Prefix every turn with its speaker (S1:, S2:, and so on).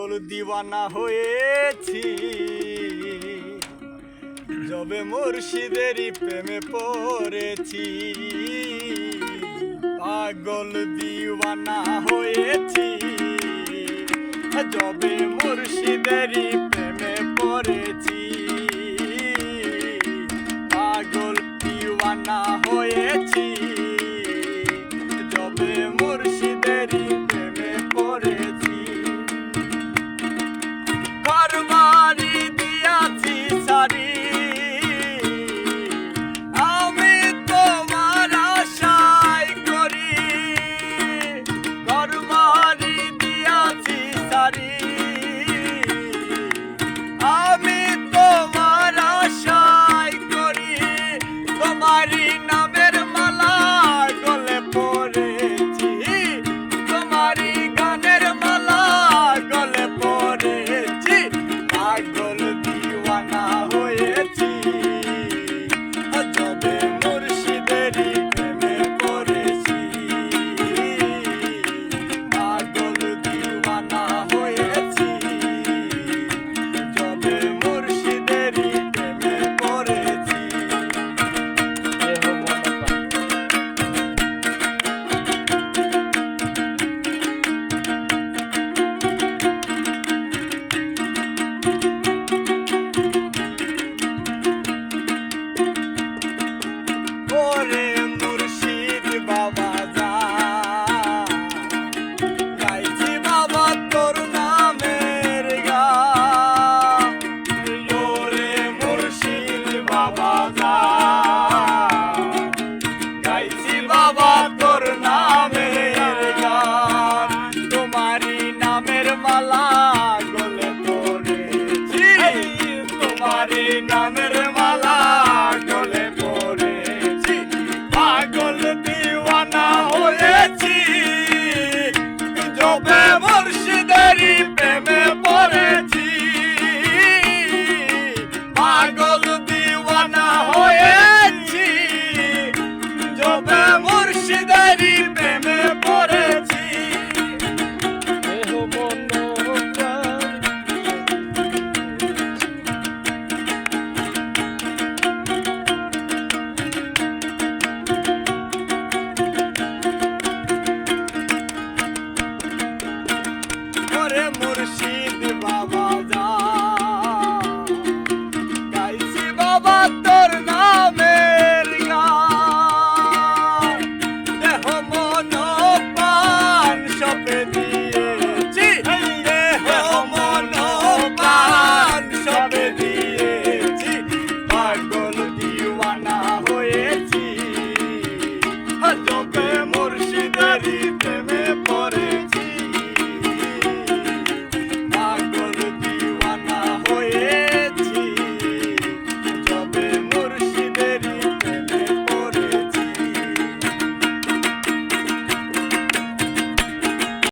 S1: পাগল দিওয়ানা হয়েছি, যবে মুর্শিদেরই প্রেমে পড়েছি। পাগল দিওয়ানা হয়েছি, যবে মুর্শিদেরই প্রেমে পড়েছি। পাগল দিওয়ানা হয়েছি, যবে মুর্শিদেরই প্রেমে পড়েছি। ঘরবাড়ি দিয়াছি সারি, আমি তোমার আশায় করি। ঘরবাড়ি দিয়াছি সারি, আমি তোমার আশায় করি। তোমারই নামের মালা গলে পড়েছি, তোমারই গানের মালা গলে পড়েছি। পাগল দিওয়ানা হয়েছি, যবে মুর্শিদেরই প্রেমে পড়েছি। পাগল দিওয়ানা হয়েছি, যবে মুর্শিদেরই প্রেমে পড়েছি। ওরে মুর্শিদ বাবা যান, গাইছি বাবা তোর নামের গান। ওরে মুর্শিদ বাবা যান, গাইছি বাবা তোর নামের গান। তোমারই নামের মালা গলে পড়েছি, তোমারই নামের মালা গলে পড়েছি। পাগল দিওয়ানা হয়েছি, যবে মুর্শিদেরই প্রেমে পড়েছি। পাগল দিওয়ানা হয়েছি, যবে মুর্শিদেরই প্রেমে পড়েছি। ওরে মুর্শিদ